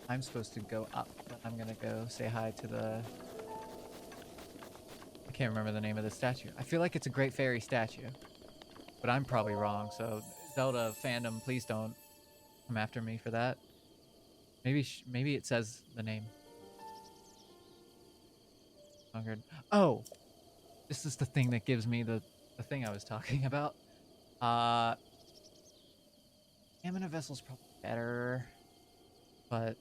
I'm supposed to go up, but I'm gonna go say hi to the... I can't remember the name of the statue. I feel like it's a Great Fairy statue, but I'm probably wrong. So Zelda fandom, please don't come after me for that. Maybe it says the name. Oh, this is the thing that gives me the thing I was talking about. Stamina vessel's probably better, but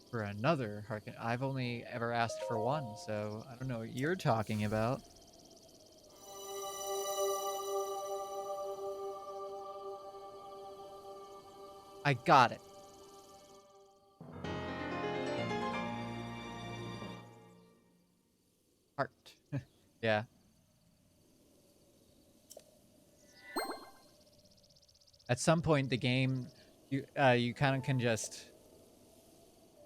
for another Harken, I've only ever asked for one, so I don't know what you're talking about. I got it. Heart. Yeah. At some point, the game, you kind of can just...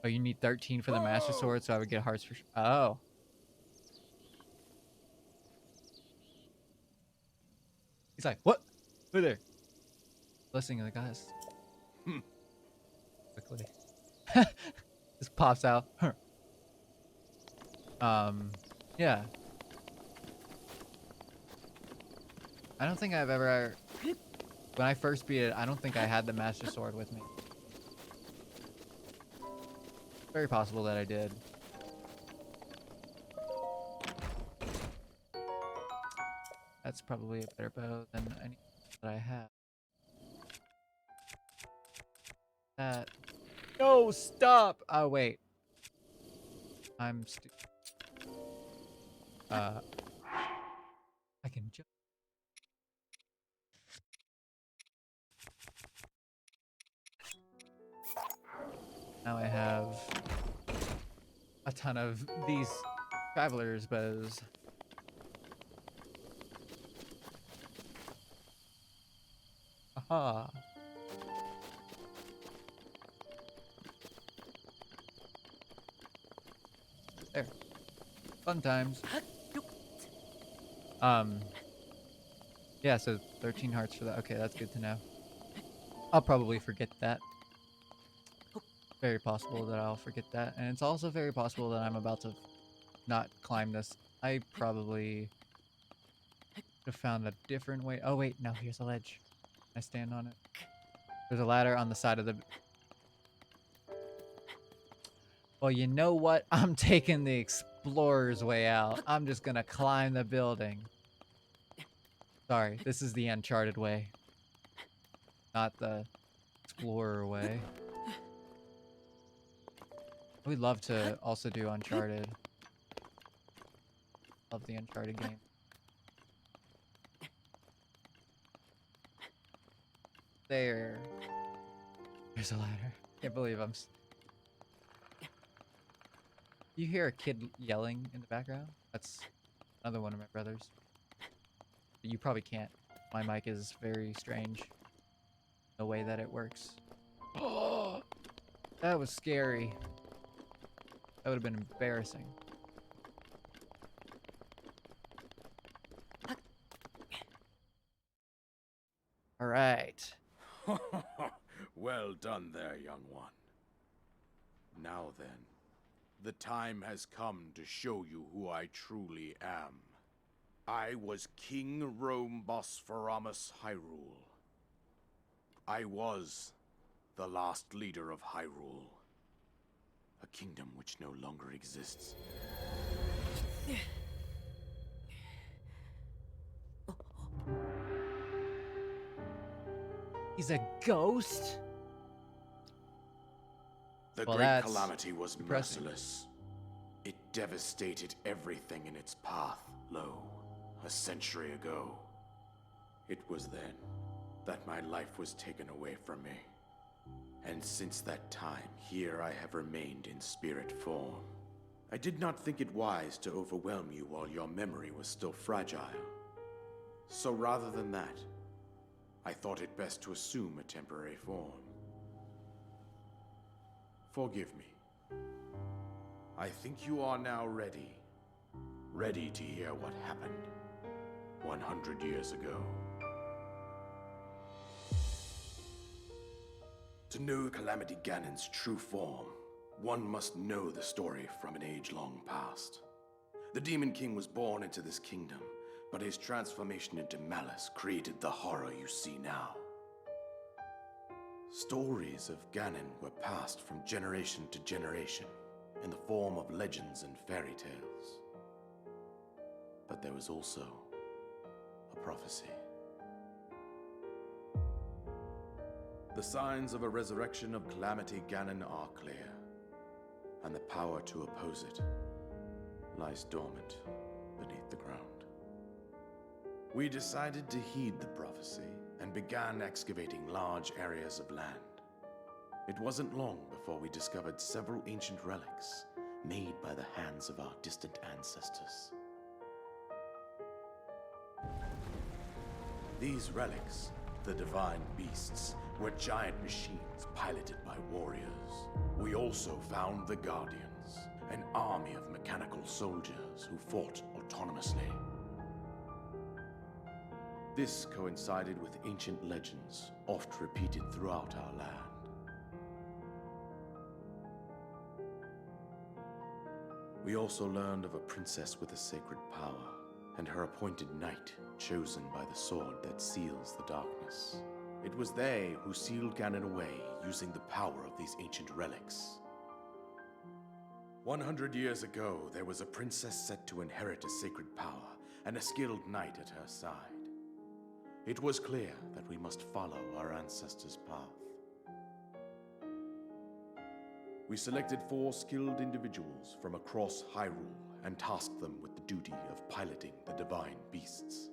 Oh, you need 13 for the Master Sword, so I would get hearts for... Oh. He's like, what? Who there? Blessing of the goddess. Quickly. Just pops out. Yeah. I don't think I've ever... When I first beat it, I don't think I had the Master Sword with me. Very possible that I did. That's probably a better bow than any that I have. That... No, stop! Oh, wait. I'm stupid. I can jump. Now I have a ton of these traveler's bows. Aha. There. Fun times. Yeah, so 13 hearts for that. Okay, that's good to know. I'll probably forget that. Very possible that I'll forget that. And it's also very possible that I'm about to not climb this. I probably have found a different way. Oh, wait. No, here's a ledge. I stand on it. There's a ladder on the side of the... Well, you know what? I'm taking the explorer's way out. I'm just gonna climb the building. Sorry, this is the Uncharted way. Not the explorer way. We'd love to also do Uncharted. Love the Uncharted game. There. There's a ladder. Can't believe I'm... You hear a kid yelling in the background? That's another one of my brothers. But you probably can't. My mic is very strange. The way that it works. Oh, that was scary. That would have been embarrassing. All right. Well done there, young one. Now then, the time has come to show you who I truly am. I was King Rome Bosphoramus Hyrule. I was the last leader of Hyrule, a kingdom which no longer exists. He's a ghost? The Well, Great that's Calamity was depressing. merciless. It devastated everything in its path, lo, a century ago. It was then that my life was taken away from me. And since that time, here I have remained in spirit form. I did not think it wise to overwhelm you while your memory was still fragile. So rather than that, I thought it best to assume a temporary form. Forgive me. I think you are now ready. Ready to hear what happened 100 years ago. To know Calamity Ganon's true form, one must know the story from an age-long past. The Demon King was born into this kingdom, but his transformation into malice created the horror you see now. Stories of Ganon were passed from generation to generation in the form of legends and fairy tales. But there was also a prophecy. The signs of a resurrection of Calamity Ganon are clear, and the power to oppose it lies dormant beneath the ground. We decided to heed the prophecy and began excavating large areas of land. It wasn't long before we discovered several ancient relics made by the hands of our distant ancestors. These relics, the divine beasts, were giant machines piloted by warriors. We also found the Guardians, an army of mechanical soldiers who fought autonomously. This coincided with ancient legends, oft repeated throughout our land. We also learned of a princess with a sacred power, and her appointed knight, chosen by the sword that seals the darkness. It was they who sealed Ganon away using the power of these ancient relics. 100 years ago, there was a princess set to inherit a sacred power and a skilled knight at her side. It was clear that we must follow our ancestors' path. We selected 4 skilled individuals from across Hyrule and tasked them with the duty of piloting the divine beasts.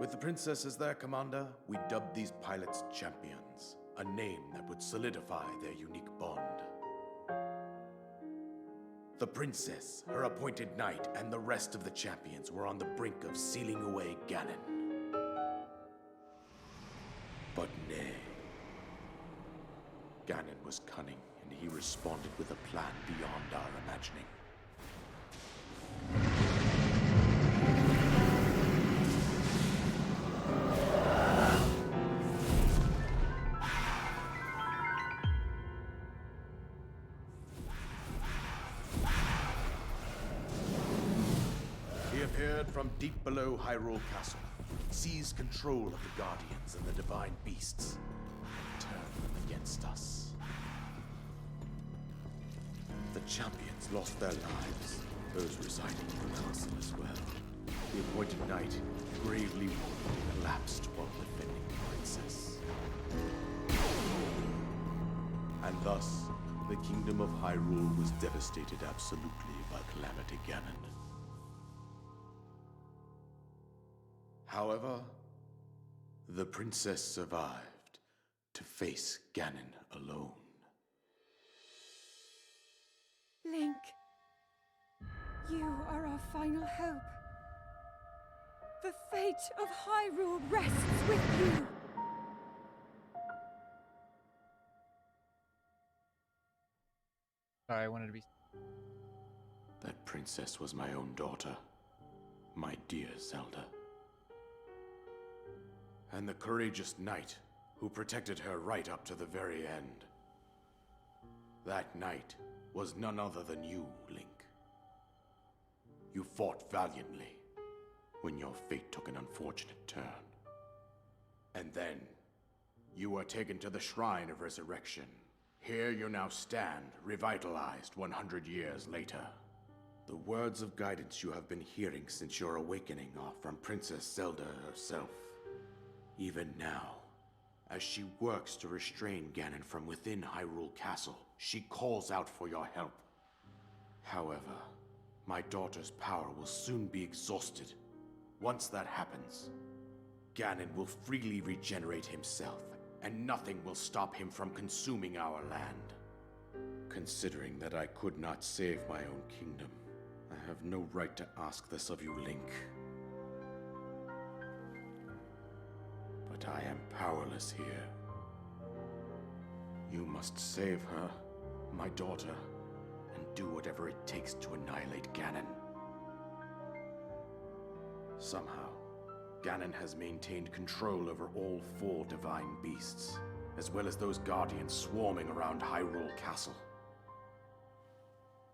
With the princess as their commander, we dubbed these pilots champions, a name that would solidify their unique bond. The princess, her appointed knight, and the rest of the champions were on the brink of sealing away Ganon. But nay. Ganon was cunning, and he responded with a plan beyond our imagining. He appeared from deep below Hyrule Castle, seized control of the Guardians and the divine beasts, and turned them against us. The champions lost their lives, those residing in the castle as well. The appointed knight, gravely wounded, collapsed while defending the princess. And thus, the kingdom of Hyrule was devastated absolutely by Calamity Ganon. However, the princess survived to face Ganon alone. Link, you are our final hope. The fate of Hyrule rests with you. Sorry, I wanted to be... That princess was my own daughter, my dear Zelda. And the courageous knight who protected her right up to the very end. That knight was none other than you, Link. You fought valiantly when your fate took an unfortunate turn. And then, you were taken to the Shrine of Resurrection. Here you now stand, revitalized 100 years later. The words of guidance you have been hearing since your awakening are from Princess Zelda herself. Even now, as she works to restrain Ganon from within Hyrule Castle, she calls out for your help. However, my daughter's power will soon be exhausted. Once that happens, Ganon will freely regenerate himself, and nothing will stop him from consuming our land. Considering that I could not save my own kingdom, I have no right to ask this of you, Link. But I am powerless here. You must save her, my daughter, and do whatever it takes to annihilate Ganon. Somehow, Ganon has maintained control over all 4 divine beasts. as well as those guardians swarming around Hyrule Castle.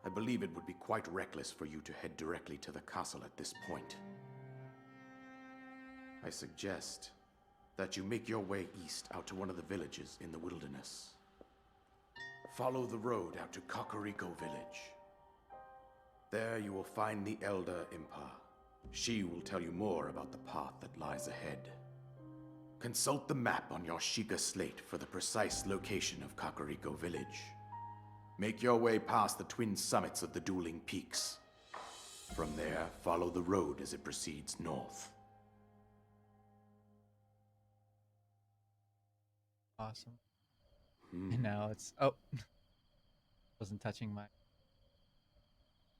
I believe it would be quite reckless for you to head directly to the castle at this point. I suggest that you make your way east out to one of the villages in the wilderness. Follow the road out to Kakariko Village. There you will find the Elder Impa. She will tell you more about the path that lies ahead. Consult the map on your Sheikah slate for the precise location of Kakariko Village. Make your way past the twin summits of the dueling peaks. From there, follow the road as it proceeds north. Awesome. And now it's wasn't touching my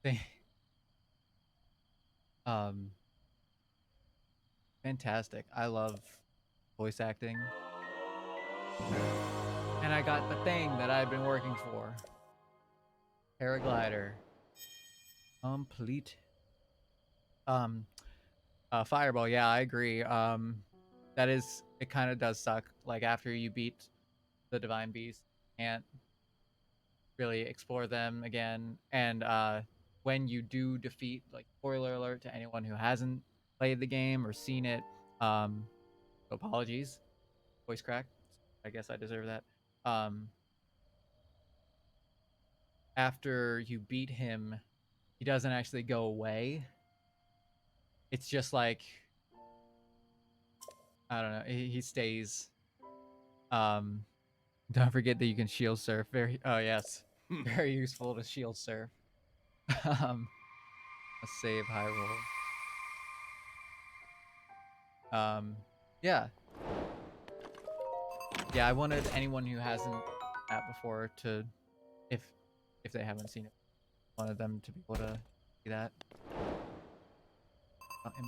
thing. Fantastic. I love voice acting. And I got the thing that I've been working for. Paraglider. Complete. Fireball, yeah, I agree. It kind of does suck. Like after you beat the Divine Beast, you can't really explore them again. And when you do defeat, like spoiler alert to anyone who hasn't played the game or seen it, apologies, voice crack. I guess I deserve that. After you beat him, he doesn't actually go away. It's just like, I don't know, he stays. Don't forget that you can shield surf. Oh yes, very useful to shield surf. Let's save Hyrule. Yeah, yeah. I wanted anyone who hasn't that before to, if they haven't seen it, wanted them to be able to see that. Let's see.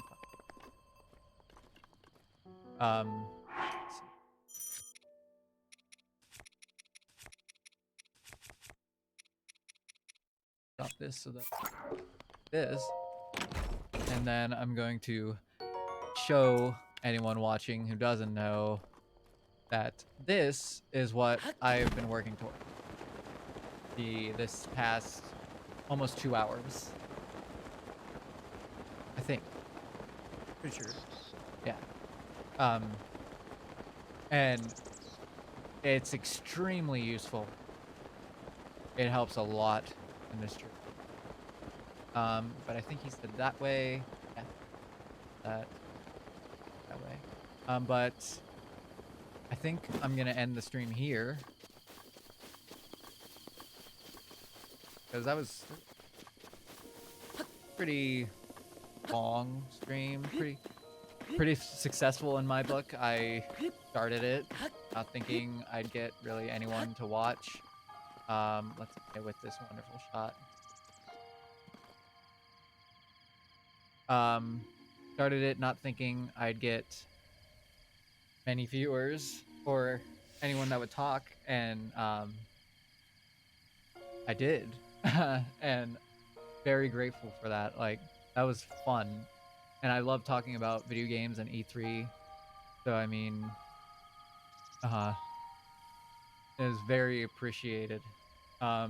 Stop this so that this, and then I'm going to show anyone watching who doesn't know that this is what I've been working toward this past almost 2 hours. I think. Pretty sure. Yeah. And it's extremely useful. It helps a lot in this trip. But I think he said that way. Yeah. That way. But I think I'm gonna end the stream here. Because that was pretty long stream, pretty successful in my book. I started it not thinking I'd get really anyone to watch. Let's get with this wonderful shot. Started it not thinking I'd get many viewers or anyone that would talk, and I did. And very grateful for that. Like, that was fun. And I love talking about video games and E3. So, I mean, it was very appreciated. Yeah,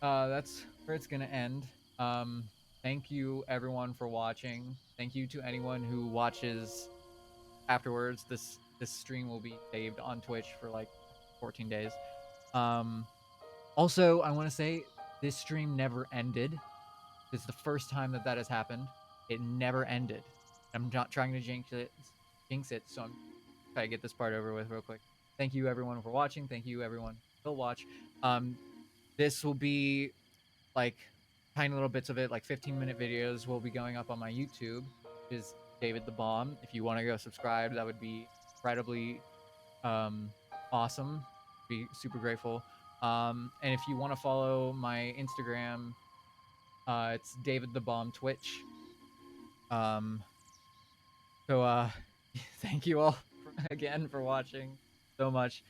that's where it's gonna end. Thank you everyone for watching. Thank you to anyone who watches afterwards. This stream will be saved on Twitch for like 14 days. Also, I want to say this stream never ended. It's the first time that has happened. It never ended. I'm not trying to jinx it, so I'm trying to get this part over with real quick. Thank you everyone for watching. Thank you everyone who will watch. This will be like tiny little bits of it, like 15-minute videos will be going up on my YouTube, which is David the Bomb. If you want to go subscribe, that would be incredibly awesome. Be super grateful. And if you want to follow my Instagram, it's David the Bomb Twitch. So thank you all again for watching so much.